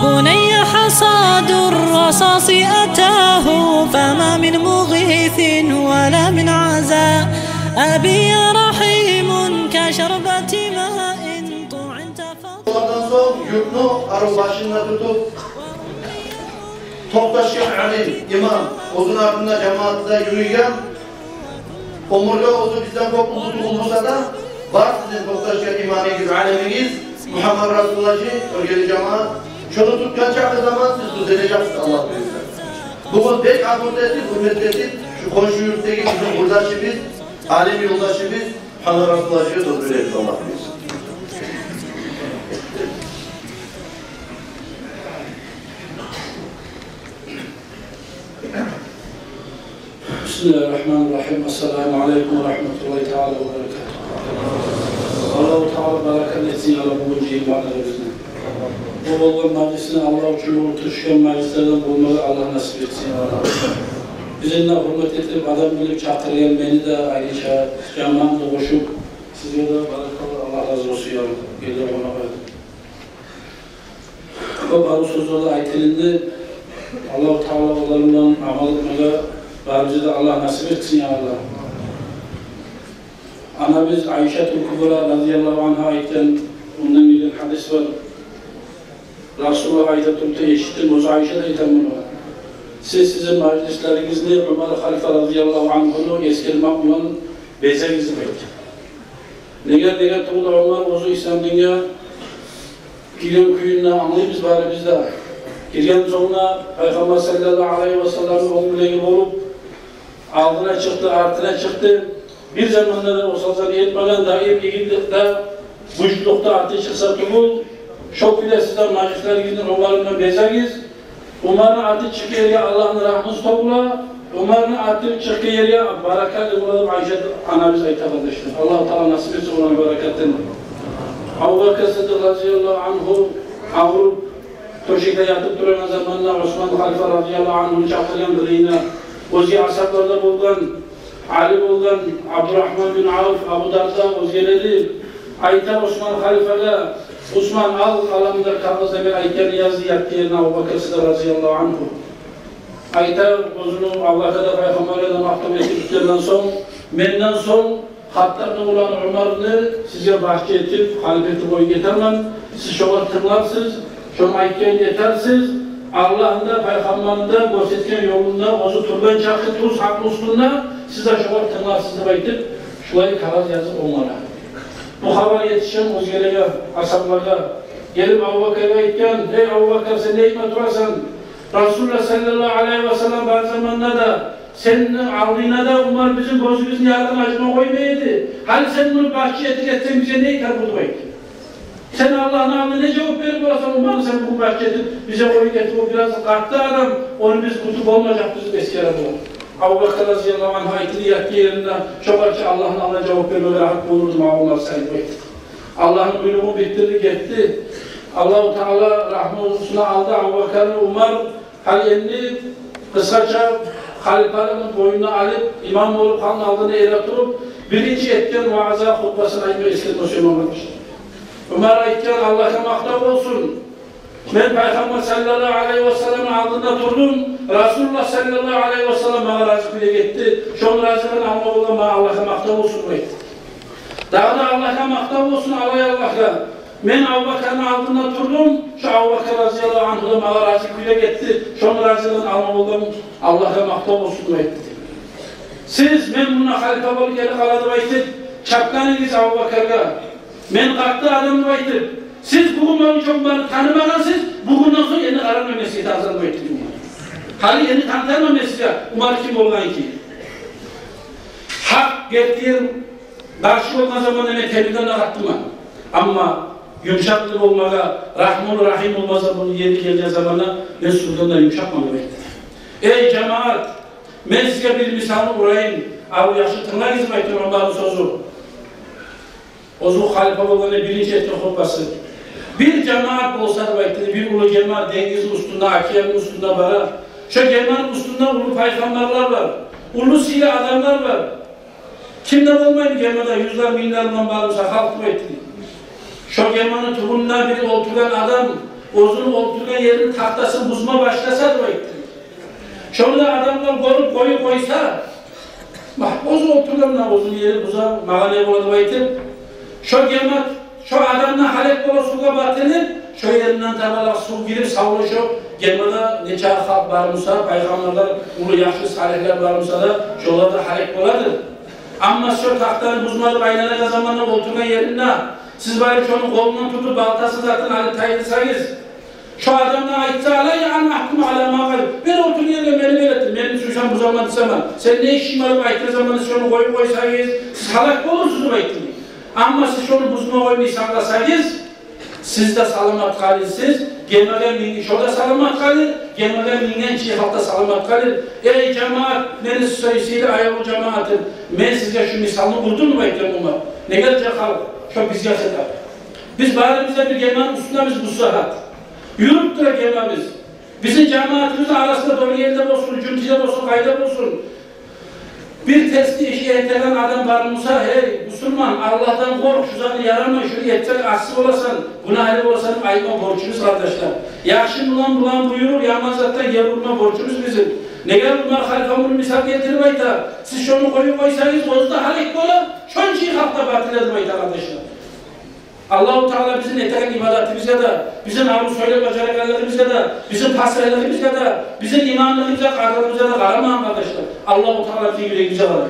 بني حصاد الرصاص أتاه فما من مغيث ولا من عزاء أبي رحيم كشربة ماء طعنت Ondan sonra yurtunu arı başında tutup Toptaşyan alim, imam, Ozun ardında cemaatle yürüyen omurga ozu bizden topluluğu olmasa da var sizin Toptaşyan imaminiz, aleminiz Muhammed Resulullah'ı, örgeli cemaat şunu tutkacağı zaman siz düzeleceksiniz Allah büyükler. Bugün pek akıbeti, hürmeteti şu komşu yurttaki bizim kurdaşımız, alem yoldaşımız Muhammed Resulullah'ı düzeleceğiz Allah büyükler. Bismillahirrahmanirrahim. Esselamu aleyküm ve rahmetullahi teala ve berekatuhu. Allah-u Teala barakat etsin ya Rabbi bu civanlarımızı. Bu olan meclisini Allah için tutuşkan meclislerden bulmalı Allah nasip etsin ya Rabbi. Bizimle hürmet ettirip adam bilip çaktırıyan beni de ayrıca cemaatla koşup size de barakallah Allah razı olsun ya Rabbi. Geliyor ona verdim. O barı sözleri aytilinde Allah-u Teala olanından amal etmeye bize de Allah nasip etsin ya Allah. Anamız Ayşe-tül Kubra radıyallahu anh'a aitten ondan bir hadis var. Resulullah ayet-i eşittim, o Ayşe de ayeten bunu var. Sizin meclislerinizde Ömer Halife radıyallahu anh'unu eskirmek olan bezenizi bekler. Neger tuğla Ömer ozu İslam dünya giren kuyunla anlayımız bari bizde. Girgen sonuna Peygamber sallallahu aleyhi ve sellem'in oğulları olup altına çıktı, artına çıktı. Bir zamanlarda o sazanı yetmeden daim ilgililikte, güçlükte artı çıksa tümül, çok bile sizden meclislerimizin umarına bezeriz. Umarına artı çıkıyor ya Allah'ın rahmeti topla, umarına artı çıkıyor ya berekatli bulalım Ayşe anamız ayet kardeşler. Allah-u Teala nasip etsin ona berekatlerini. Abu Bakr Sıddık radıyallahu anhu avrup Toşik'te yatıp duran zamanla Osman Halife radıyallahu anh'u çakırgan birine Ozi ashablarda bulgan, Ali bulgan, Abdurrahman bin Avf, Abu Darda oziyeleri ayta Osman Halife'le Osman al alamda kağızda bir ayken yazdı yaktı yerine Abu Bakr Sıddık radıyallahu anh'u. Ayta ozunu Allah'a da Peygamber'e de mahkum ettikten son, menden son hatlarını olan Ömer'ini size bahçe etip halifeti boyu getirmem, siz şoğa tırlarsınız, şoğa ayken yetersiz, Allah'ın da Peygamber'in de gösterken yolunda ozu turban çakı tuz haklı üstünde size şoğa tırlarsınız deyip şurayı kağıt yazıp onlara. Bu haber yetişen özgelere, ashablara gelip Abu Bakr'a aytken, ey Abu Bakr sen ne hikmet varsan Resulullah sallallahu aleyhi ve sellem bazı zamanlarda da senin aldığına da umar bizim gözümüzün yardım acıma koymaydı. Hani sen bunu bahçe etken bize ne hikmet buldu baydı? Sen Allah'ın ağzına ne cevap verip olsan umarım sen bu bahçe edip bize koyu getirip o biraz kalktı adam onu biz kutup olmayacak bizim eski arabalar. Abu Bakr radıyallahu anh ayetini yaktı yerinde çoğalçı Allah'ın ağzına cevap vermeleri hakkı olurdu mağullar sayın baydı. Allah'ın bölümü bitirdi gitti. Allah-u Teala rahmetine aldı Abu Bakr'ı Umar halini kısaca halifelerin boynuna alıp imam olup halının aldığını eğre tutup birinci etken vaaza hutbasına ayırma istedim söylememiştir. Ömer ayetken Allah'a maktab olsun. Ben Peygamber sallallahu aleyhi ve sellem'in aldığında durdum. Resulullah sallallahu aleyhi ve sellem bana razı bile gitti. Şun razı'nın alma olan bana Allah'a maktab olsun. Daha da Allah'a maktab olsun Allah'a. Ben Abu Bakr'ın altında durdum, şu Abu Bakr radıyallahu anh'la bana razı bile gitti. Şun razı'nın alma olan Allah'a maktab olsun. Siz ben buna halife bol gelip kaladı baytip, çapkanınız Abu Bakr'la. Ben kalktı adamı baytip, siz bugün onu çok tanımayansınız, bugünden sonra yeni karar memlesiyeti azalma ettim. Hali yeni tanıtan memlesiyeti, umar kim olan ki? Hak gettiğim, karşı olma zamanı ben tebiden de kattım. Ama yumuşaklık olmaga, rahmul rahim olma zamanı yeni geldiği zamana ben sultanla yumuşakmamı bekledim. Ey cemaat, ben size bir misalını uğrayayım. Abi yaşı tırnak izmeytim onların sözü. Ozu halife olanı birinci etki hutbası. Bir cemaat olsa da bekledi, bir ulu cemaat denizin üstünde, akiyenin üstünde var. Şu cemaatin üstünde ulu peygamberler var. Ulu sile adamlar var. Kimden olmayın cemaate yüzler binlerden bağımsa halk mı etti? Şu cemaatin tuğundan biri oturan adam Ozunu oturgan yerin tahtasını buzma başlasa da ettirik. Şurada adamlar korup koysa, bak ozu oturgan ozun yeri buza, mağa ne buladı baytip, şu gemat, şu adamla halek bola suga batınıp, şu yerinden tabala su girip savuşup, gemada neçe halk varmışsa, paygamberler, ulu yaşlı salihler varmışsa da, şolarda halek boladır. Ama şu tahtları buzmadık aynana zamanla oturgan yerinde, siz bari şunun kolundan tutup baltası zaten hali tayırsanız, şu adamdan aitse alay an mahkum ala mağal. Ben oturduğum yerine beni belirttim. Benim suçam bu zaman zaman. Sen ne işin var aittiği zamanı şunu koysanız siz halak olursunuz aittiğini. Ama siz şunu buzma koymayı saklasanız siz de salamat kalırsınız. Gemeden mingi şurada salamat kalır. Gemeden mingen çiğ halkta salamat kalır. Ey cemaat, beni söylesiyle ayağı cemaatim. Ben size şu misalını buldum mu aittim ama? Ne gelecek halk? Çok biz yaşadık. Biz bari bize bir gemanın üstüne biz bu saat. Yürüp durak gelmemiz. Bizim cemaatimizin arasında doğru yerde olsun, cüntüde olsun, kayda olsun. Bir testi işi ettirilen adam varmışsa, hey Müslüman Allah'tan kork, şu zaten yarama, şunu yetecek, asıl olasan, günahlı olasan ayıma borcumuz kardeşler. Yakşı bulan buyurur, yaman zaten yer bulma borcumuz bizim. Ne kadar bunlar halifamını misal getirip ayta, siz şunu koysanız, ozda halek bola, şun şeyi halkta batil edip ayta kardeşler. Allah-u Teala bizim etek ibadetimize de, bizim arzu söyle beceriklerimize de, bizim tasvirlerimize de, bizim imanlarımıza, kararlarımıza da karamayın kardeşler. Allah-u Teala bizim yüreğimize var.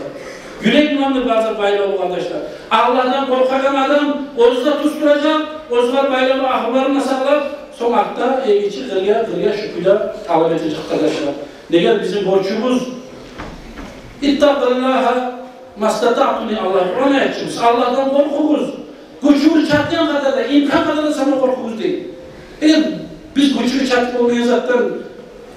Yürek imandır bazen bayrağı kardeşler. Allah'tan korkan adam, ozda tutturacak, ozlar bayrağı ahırlarına saklar, son hakta eğici kırıya şükürle talep edecek kardeşler. Ne gel bizim borcumuz? İttaqallaha mastata'tuni Allah. O ne etçimiz? Allah'tan korkumuz. Güçümüz çatlayan kadar da, imkan kadar da sana korkumuz değil. Biz güçümüz çatlayan olmayan zaten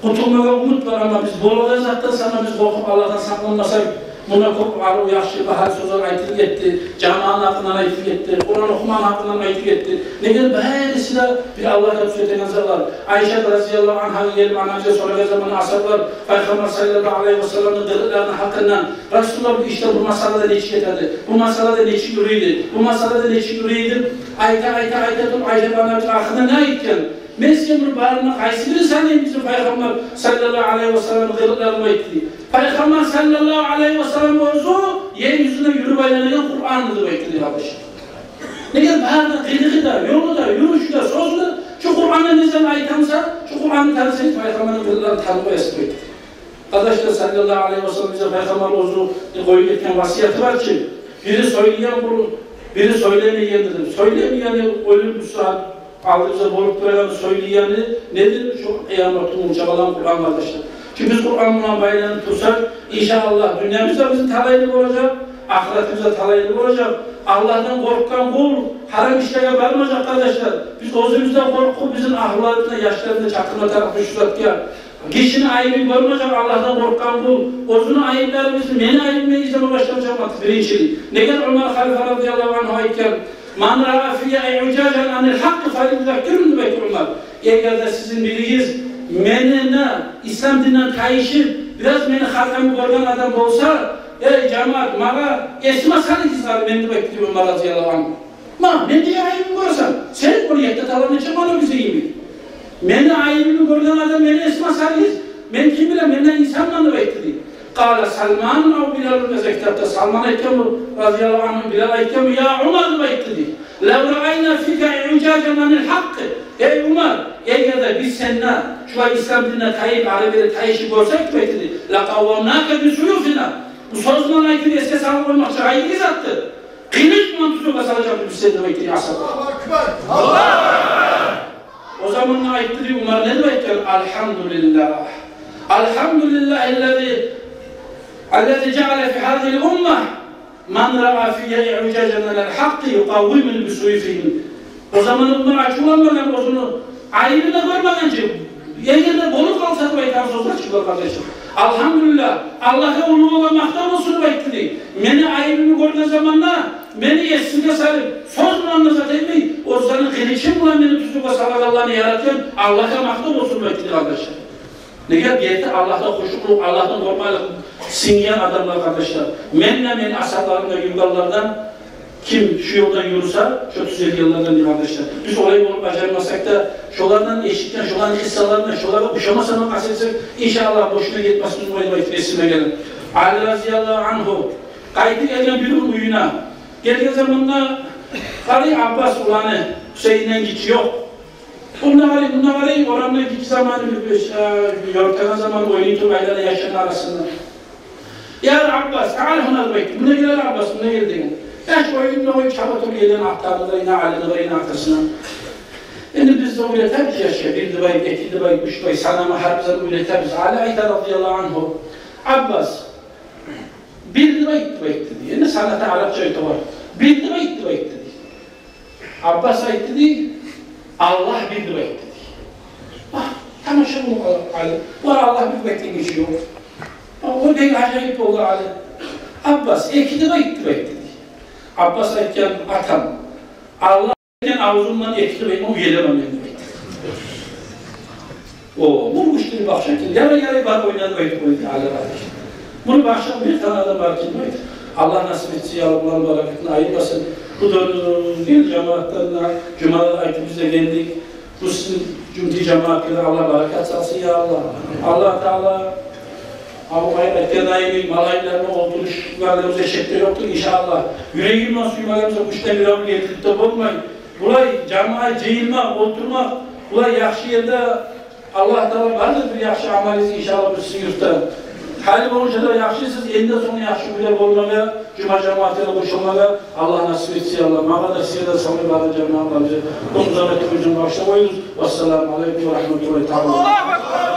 kurtulmaya umut var ama biz bolağa zaten sana biz korkup Allah'tan saklanmasak buna korkup arı yaşlı bahar sözler aytıp etti, camanın hakkından aytıp etti, Kur'an okumanın hakkından aytıp etti. Ne kadar böylesi de bir Allah'a tüfete nazarlar. Ayşe radıyallahu anh'a gelip anamıza sonra zamanı asarlar, Peygamber sallallahu aleyhi ve sellem'in dırıklarının hakkından Resulullah işte bu masalada ne için getirdi, bu masalada ne için yürüydü, bu masalada ne için yürüydü. Ayta tutup Ayşe anamızın hakkında ne ayıkken? Mescid-i Barı'nın kaysibini sanayım bizim Peygamber sallallahu aleyhi ve sellem'in dırıklarını ayıttı. Peygamber sallallahu aleyhi ve sellem ozu yeryüzünde yürü baylanıyan Kur'an'dır bekliyor kardeşim. Ne kadar bağırda, kıydığı da, yolu da, yürüyüşü da, sözü da, şu Kur'an'ı ne zaman ayıtamsa, şu Kur'an'ı tanısayız Peygamber'in kırıklarını tanıma esmek. Arkadaşlar sallallahu aleyhi ve sellem bize Peygamber ozu koyulurken vasiyeti var ki, biri söyleyen bunu, biri söylemeyendir. Söylemeyeni ölüm müsaade. Aldığımıza bolluk bırakanı söyleyeni nedir? Şu kıyametin uçabalan Kur'an kardeşler. Çünkü biz Kur'an'la baylanıp tutsak, inşallah dünyamızda bizim talaylık olacak, ahiretimizde talaylık olacak. Allah'tan korkan kul, haram işlere varmayacak kardeşler. Biz özümüzden korkup bizim ahlarımızda, yaşlarımızda çakırma tarafı şuratken, kişinin ayıbını görmeyecek Allah'tan korkan kul, özünün ayıplarımızı, meni ayıbını izleme başlamayacak birincilik. Ne kadar Ömer Halife radıyallahu anh'a iken, Man ra'a fiyye i'ucacan anil hakkı falidüzekkürün de bekliyorlar. Eğer de sizin biriniz menine, İslam dininden kayışıp, biraz beni halkamı görgen adam olsa, ey cemaat, bana esma sanıkızlar beni de bekliyorum radıyallahu anh. Ben diye ayıbımı görsem, sen onu yekte talanı için bana bize iyi mi? Beni ayıbımı görgen adam beni esma sanıkız, ben kim bile benden insanla da bekledi. Kâle Salman o Bilal'ın mesela kitapta Salman Ekrem radıyallahu anh Bilal Ekrem ya Umar bekledi. لَوْ رَأَيْنَا فِيكَ اِعُجَاجًا عَنِ الْحَقِّ Ey Umar, eğer de biz seninle şu İslam dinine Tayyip Arabi'de Tayyip'i görsek bekledi. لَقَوَّمْنَاكَ بِسُيُوفِنَا Bu sözünden aykırı eske sağlık olmak için aykırı zattı. Kılıç mantığı basalacaktı biz seninle bekledi asıl. O zaman aykırı Umar ne demektir? Elhamdülillah. Elhamdülillahillezî الذي جعل في هذه الأمة من رأى فيها إعوجاجا على الحق يقاومه بسيوفهم. O zaman bunlar açıklanmadan ozunu ayrını görmeden eğer de bolu kalsa da baytar sözler çıkıyor kardeşim. Elhamdülillah Allah'a uluğuna maktam olsun bekledi. Beni ayrını gördüğü zamanla beni esirge sarıp söz anlaza değil o zaman kılıçım bulan beni tutup salak Allah'ını yaratırken Allah'a maktam olsun bekledi kardeşim. Ne kadar bir yerde Allah'ta hoşluk, Allah'tan korkmayla singiyen adamlar kardeşler. Menle ashablarımda yurgallardan kim şu yoldan yürürse, şu 30-50 yıllardan değil kardeşler. Biz olayı bulup becermezsek de, şolardan eşitten, şolardan hissalarından, şolara uşamasan kasetsek, inşallah boşuna gitmez, biz olayı resime gelin. Ali raziyallahu anhu, kaydı gelen bir uyuna, geldiği zamanla, Kari Abbas ulanı, Hüseyin'den geçiyor. Bunlar oranla iki zamanı, yortana zaman oynayıp aylarla yaşayan arasında. Ya Abbas, ta'ala huna bekle. Buna gelir Abbas, buna geldin. Yaş oyunla oyun çabatur gelen aktarında yine alını yine arkasına. Şimdi biz de öyle tabi ki yaşıyor. Bir dıbayı, iki dıbayı, üç dıbayı, sanama harbizan öyle tabi. Ali Ayta radıyallahu anhu. Abbas, bir dıbayı dedi. Yani sanata Arapça öyle var. Bir dıbayı dedi. Abbas ayıttı dedi. Allah bir dıbayı dedi. Bak, tamaşa bunu Ali. Bu Allah bir bekle geçiyor. O değil acayip oldu Ali. Abbas, iki dıbayı dedi. Abbas ayıkken atam. Allah ayıkken ağzımdan ekti ve o gelemem dedi. O, bu müşteri bakşakil. Yarı var oynadı ayıp koydu Ali kardeşim. Bunu bakşak bir tane adam var ki Allah nasip etsin ya Allah'ın bereketini ayırmasın. Bu dördüğünüz cemaatlerine, Cuma'da ayıp bize geldik. Bu sizin cümle cemaatleri Allah bereket salsın ya Allah. Allah Teala Abu Hayret'e daimi malaylarına oturuşlarımız eşekte yoktur inşallah. Yüreğimle suymalarımıza kuşta bir avlu getirip de olmayın. Bulay camiye ceyilmek, oturmak, bulay yakşı yerde Allah Teala vardır bir yakşı ameliz inşallah bu sizin yurtta. Hali olunca da yakşısız, eninde sonu yakşı güzel olmaya, Cuma cemaatine koşulmaya Allah nasip etsin Allah. Mağada size de samimi bağlı cemaatler bize. Bu muzammeti hocam başlamayız. Vesselamu aleyküm ve rahmetullahi teala.